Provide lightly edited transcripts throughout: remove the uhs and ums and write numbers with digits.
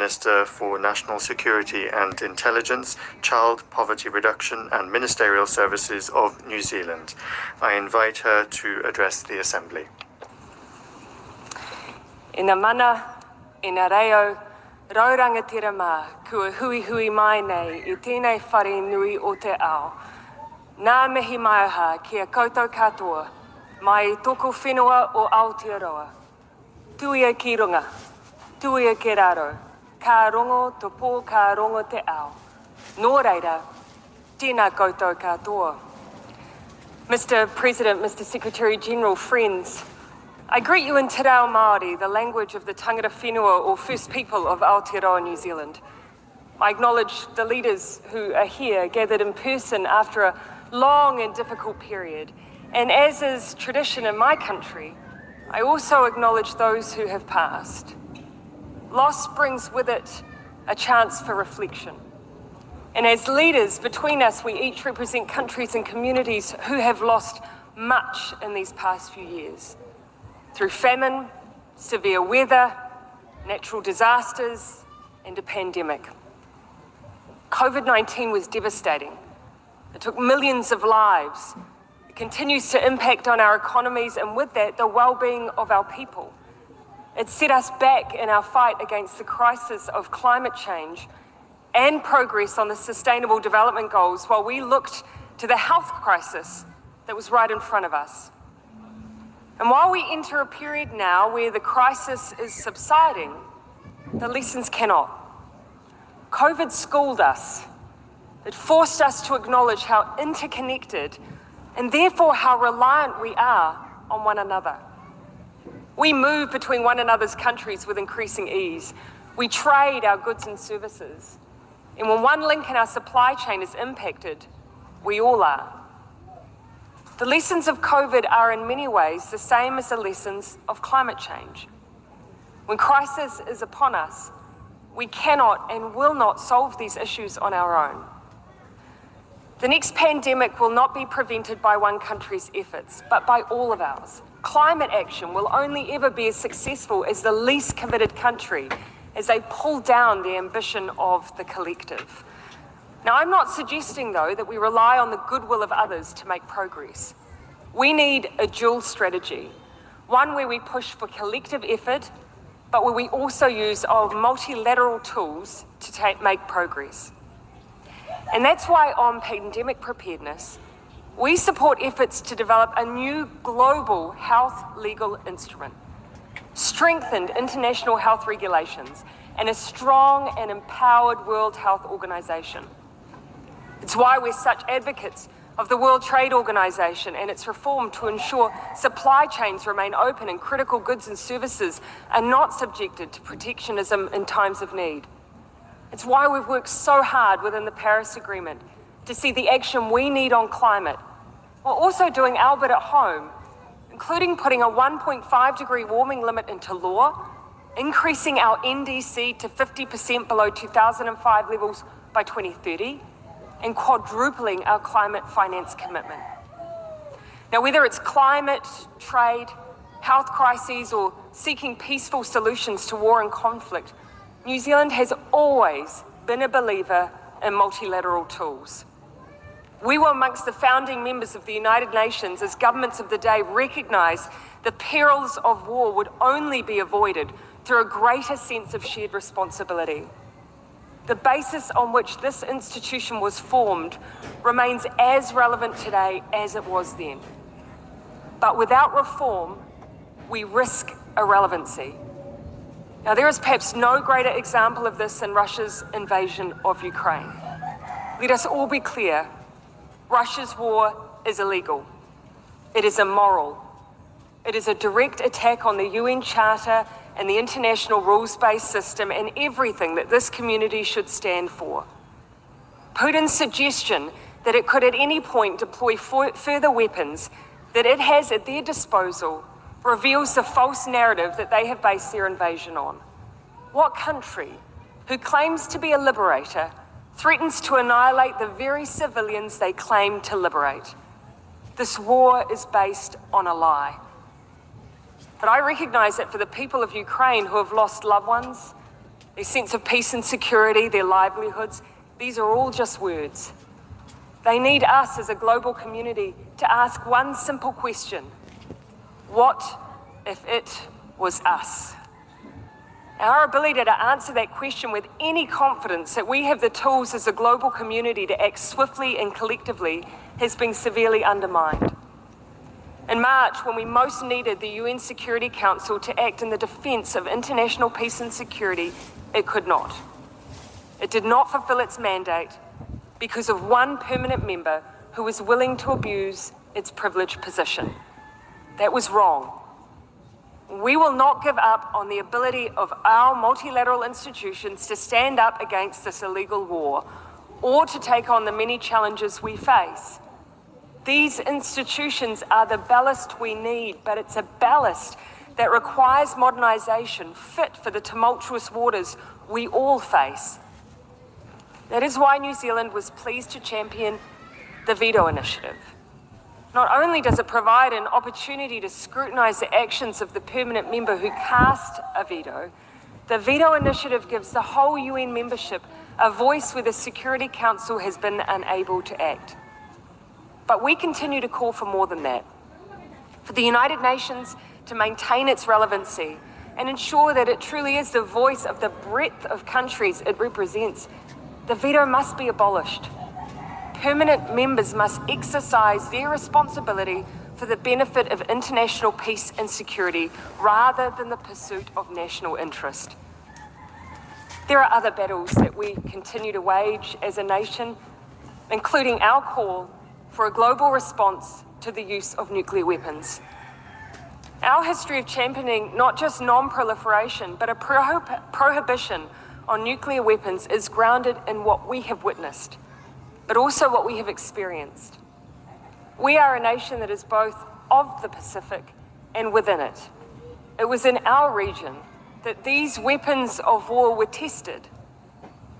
Minister for National Security and Intelligence, Child Poverty Reduction and Ministerial Services of New Zealand. I invite her to address the Assembly. Ina mana, ina reo, raurangatira mā, kua hui mai nei I tēnei whare nui o te ao. Nā mihi mai aha kia koutou katoa, mai I toko whenua o Aotearoa. Tuia ki runga, tuia ke raro, ka rongo to pō ka rongo te ao. Nō reira, tēnā koutou katoa. Mr. President, Mr. Secretary-General, friends, I greet you in Te Reo Māori, the language of the tangata whenua or First People of Aotearoa, New Zealand. I acknowledge the leaders who are here, gathered in person after a long and difficult period. And as is tradition in my country, I also acknowledge those who have passed. Loss brings with it a chance for reflection. And as leaders between us, we each represent countries and communities who have lost much in these past few years. Through famine, severe weather, natural disasters, and a pandemic. COVID-19 was devastating. It took millions of lives. It continues to impact on our economies and with that, the well-being of our people. It set us back in our fight against the crisis of climate change and progress on the Sustainable Development Goals while we looked to the health crisis that was right in front of us. And while we enter a period now where the crisis is subsiding, the lessons cannot. COVID schooled us. It forced us to acknowledge how interconnected and therefore how reliant we are on one another. We move between one another's countries with increasing ease. We trade our goods and services. And when one link in our supply chain is impacted, we all are. The lessons of COVID are in many ways the same as the lessons of climate change. When crisis is upon us, we cannot and will not solve these issues on our own. The next pandemic will not be prevented by one country's efforts, but by all of ours. Climate action will only ever be as successful as the least committed country as they pull down the ambition of the collective. Now, I'm not suggesting, though, that we rely on the goodwill of others to make progress. We need a dual strategy, one where we push for collective effort, but where we also use our multilateral tools to make progress. And that's why on pandemic preparedness, we support efforts to develop a new global health legal instrument, strengthened international health regulations, and a strong and empowered World Health Organization. It's why we're such advocates of the World Trade Organization and its reform to ensure supply chains remain open and critical goods and services are not subjected to protectionism in times of need. It's why we've worked so hard within the Paris Agreement to see the action we need on climate, while also doing our bit at home, including putting a 1.5 degree warming limit into law, increasing our NDC to 50% below 2005 levels by 2030, and quadrupling our climate finance commitment. Now, whether it's climate, trade, health crises, or seeking peaceful solutions to war and conflict, New Zealand has always been a believer in multilateral tools. We were amongst the founding members of the United Nations as governments of the day recognised the perils of war would only be avoided through a greater sense of shared responsibility. The basis on which this institution was formed remains as relevant today as it was then. But without reform, we risk irrelevancy. Now, there is perhaps no greater example of this than Russia's invasion of Ukraine. Let us all be clear, Russia's war is illegal. It is immoral. It is a direct attack on the UN Charter and the international rules-based system and everything that this community should stand for. Putin's suggestion that it could at any point deploy further weapons that it has at their disposal reveals the false narrative that they have based their invasion on. What country who claims to be a liberator threatens to annihilate the very civilians they claim to liberate? This war is based on a lie. But I recognise that for the people of Ukraine who have lost loved ones, their sense of peace and security, their livelihoods, these are all just words. They need us as a global community to ask one simple question: what if it was us? Our ability to answer that question with any confidence that we have the tools as a global community to act swiftly and collectively has been severely undermined. In March, when we most needed the UN Security Council to act in the defence of international peace and security, it could not. It did not fulfil its mandate because of one permanent member who was willing to abuse its privileged position. That was wrong. We will not give up on the ability of our multilateral institutions to stand up against this illegal war or to take on the many challenges we face. These institutions are the ballast we need, but it's a ballast that requires modernisation fit for the tumultuous waters we all face. That is why New Zealand was pleased to champion the Veto Initiative. Not only does it provide an opportunity to scrutinise the actions of the permanent member who cast a veto, the Veto Initiative gives the whole UN membership a voice where the Security Council has been unable to act. But we continue to call for more than that. For the United Nations to maintain its relevancy and ensure that it truly is the voice of the breadth of countries it represents, the veto must be abolished. Permanent members must exercise their responsibility for the benefit of international peace and security rather than the pursuit of national interest. There are other battles that we continue to wage as a nation, including our call for a global response to the use of nuclear weapons. Our history of championing not just non-proliferation, but a prohibition on nuclear weapons is grounded in what we have witnessed, but also what we have experienced. We are a nation that is both of the Pacific and within it. It was in our region that these weapons of war were tested.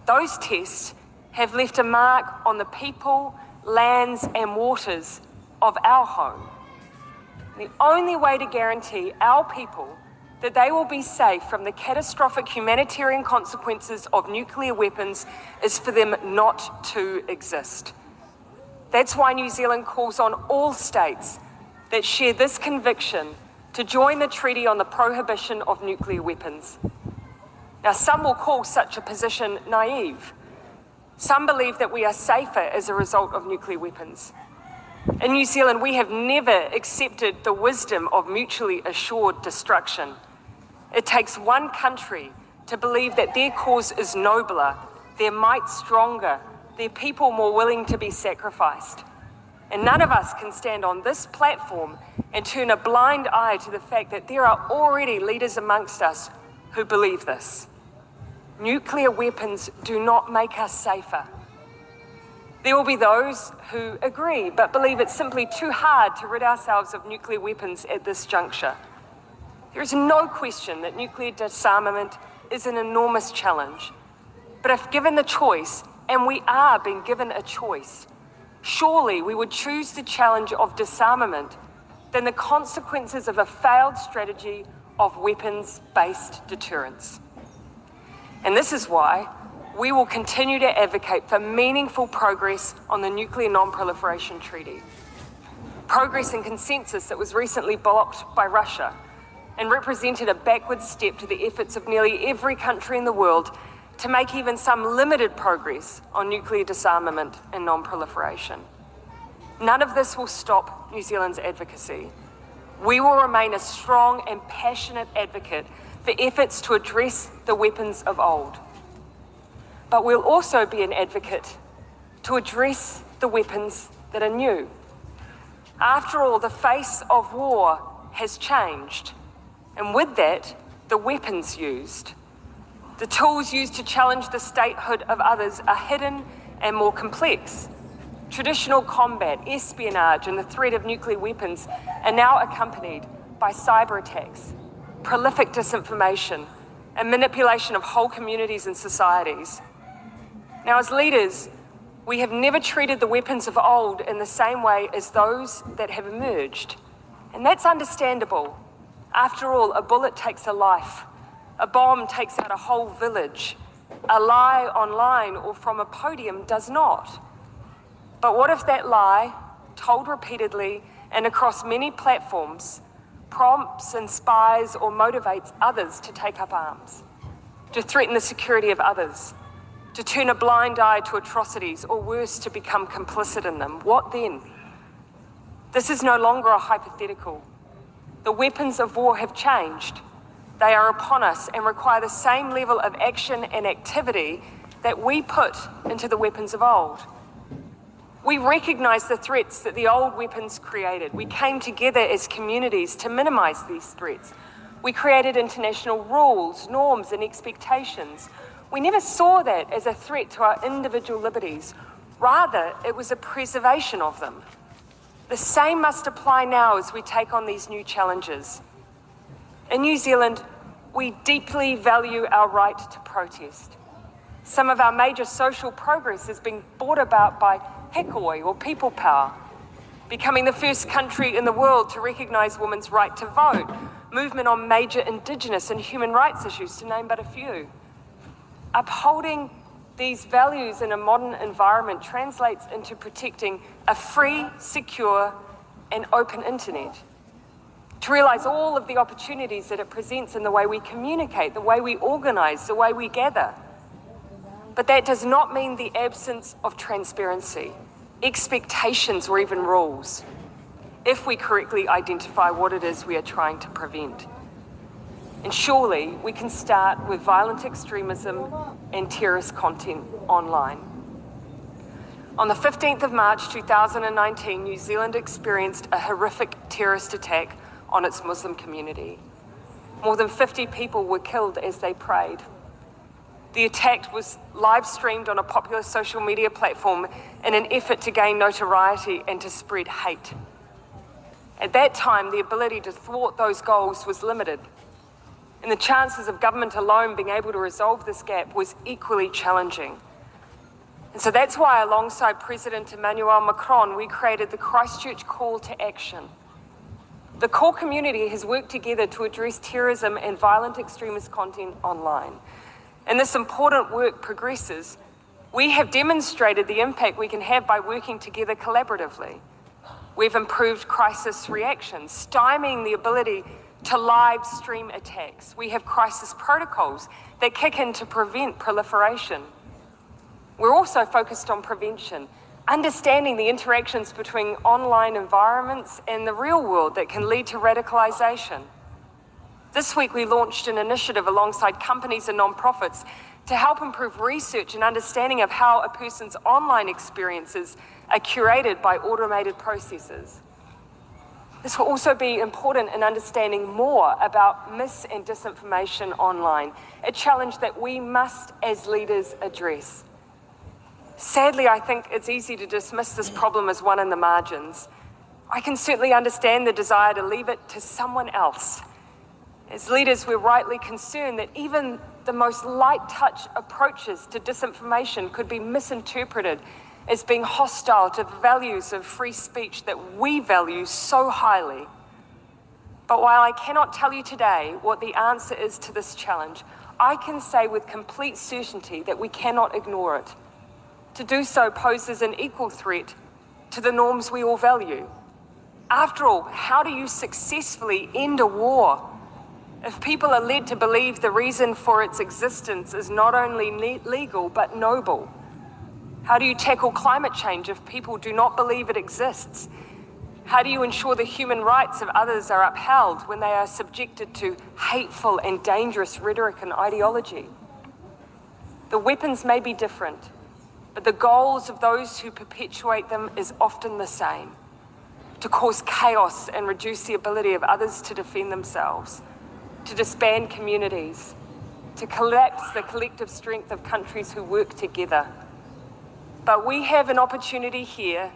Those tests have left a mark on the people, lands and waters of our home. The only way to guarantee our people that they will be safe from the catastrophic humanitarian consequences of nuclear weapons is for them not to exist. That's why New Zealand calls on all states that share this conviction to join the Treaty on the Prohibition of Nuclear Weapons. Now, some will call such a position naive. Some believe that we are safer as a result of nuclear weapons. In New Zealand, we have never accepted the wisdom of mutually assured destruction. It takes one country to believe that their cause is nobler, their might stronger, their people more willing to be sacrificed. And none of us can stand on this platform and turn a blind eye to the fact that there are already leaders amongst us who believe this. Nuclear weapons do not make us safer. There will be those who agree, but believe it's simply too hard to rid ourselves of nuclear weapons at this juncture. There is no question that nuclear disarmament is an enormous challenge. But if given the choice, and we are being given a choice, surely we would choose the challenge of disarmament than the consequences of a failed strategy of weapons-based deterrence. And this is why we will continue to advocate for meaningful progress on the Nuclear Non-Proliferation Treaty. Progress and consensus that was recently blocked by Russia and represented a backward step to the efforts of nearly every country in the world to make even some limited progress on nuclear disarmament and non-proliferation. None of this will stop New Zealand's advocacy. We will remain a strong and passionate advocate for efforts to address the weapons of old. But we'll also be an advocate to address the weapons that are new. After all, the face of war has changed, and with that, the weapons used. The tools used to challenge the statehood of others are hidden and more complex. Traditional combat, espionage, and the threat of nuclear weapons are now accompanied by cyber attacks, prolific disinformation, and manipulation of whole communities and societies. Now, as leaders, we have never treated the weapons of old in the same way as those that have emerged. And that's understandable. After all, a bullet takes a life. A bomb takes out a whole village. A lie online or from a podium does not. But what if that lie, told repeatedly and across many platforms, prompts, inspires, or motivates others to take up arms, to threaten the security of others, to turn a blind eye to atrocities, or worse, to become complicit in them? What then? This is no longer a hypothetical. The weapons of war have changed. They are upon us and require the same level of action and activity that we put into the weapons of old. We recognize the threats that the old weapons created. We came together as communities to minimize these threats. We created international rules, norms, and expectations. We never saw that as a threat to our individual liberties. Rather, it was a preservation of them. The same must apply now as we take on these new challenges. In New Zealand, we deeply value our right to protest. Some of our major social progress has been brought about by hekoi or people power, becoming the first country in the world to recognise women's right to vote, movement on major Indigenous and human rights issues, to name but a few. Upholding these values in a modern environment translates into protecting a free, secure, and open internet. To realise all of the opportunities that it presents in the way we communicate, the way we organise, the way we gather. But that does not mean the absence of transparency, expectations, or even rules, if we correctly identify what it is we are trying to prevent. And surely we can start with violent extremism and terrorist content online. On the 15th of March 2019, New Zealand experienced a horrific terrorist attack on its Muslim community. More than 50 people were killed as they prayed. The attack was live streamed on a popular social media platform in an effort to gain notoriety and to spread hate. At that time, the ability to thwart those goals was limited, and the chances of government alone being able to resolve this gap was equally challenging. And so that's why, alongside President Emmanuel Macron, we created the Christchurch Call to Action. The core community has worked together to address terrorism and violent extremist content online. And this important work progresses. We have demonstrated the impact we can have by working together collaboratively. We've improved crisis reactions, stymieing the ability to live stream attacks. We have crisis protocols that kick in to prevent proliferation. We're also focused on prevention, understanding the interactions between online environments and the real world that can lead to radicalisation. This week we launched an initiative alongside companies and non-profits to help improve research and understanding of how a person's online experiences are curated by automated processes. This will also be important in understanding more about mis- and disinformation online, a challenge that we must, as leaders, address. Sadly, I think it's easy to dismiss this problem as one in the margins. I can certainly understand the desire to leave it to someone else. As leaders, we're rightly concerned that even the most light-touch approaches to disinformation could be misinterpreted as being hostile to the values of free speech that we value so highly. But while I cannot tell you today what the answer is to this challenge, I can say with complete certainty that we cannot ignore it. To do so poses an equal threat to the norms we all value. After all, how do you successfully end a war if people are led to believe the reason for its existence is not only legal but noble? How do you tackle climate change if people do not believe it exists? How do you ensure the human rights of others are upheld when they are subjected to hateful and dangerous rhetoric and ideology? The weapons may be different, but the goals of those who perpetuate them is often the same: to cause chaos and reduce the ability of others to defend themselves, to disband communities, to collapse the collective strength of countries who work together. But we have an opportunity here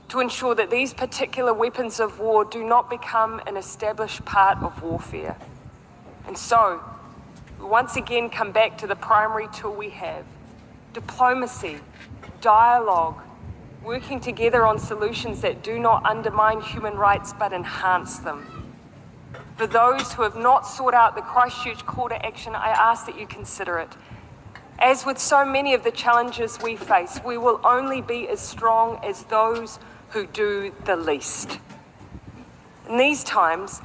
to ensure that these particular weapons of war do not become an established part of warfare. And so, we once again come back to the primary tool we have: diplomacy, dialogue, working together on solutions that do not undermine human rights but enhance them. For those who have not sought out the Christchurch call to action, I ask that you consider it. As with so many of the challenges we face, we will only be as strong as those who do the least. In these times,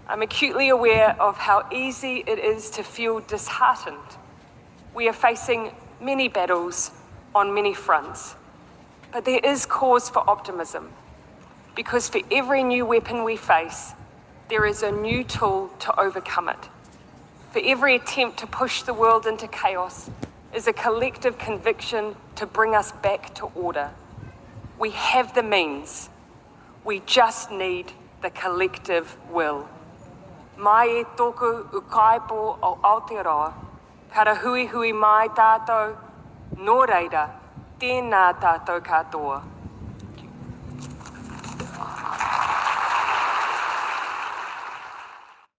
I'm acutely aware of how easy it is to feel disheartened. We are facing many battles on many fronts, but there is cause for optimism, because for every new weapon we face, there is a new tool to overcome it. For every attempt to push the world into chaos is a collective conviction to bring us back to order. We have the means. We just need the collective will. Mai e toku ukaipo o Aotearoa, kara hui hui mai tātou, nō reira, tēnā tātou katoa.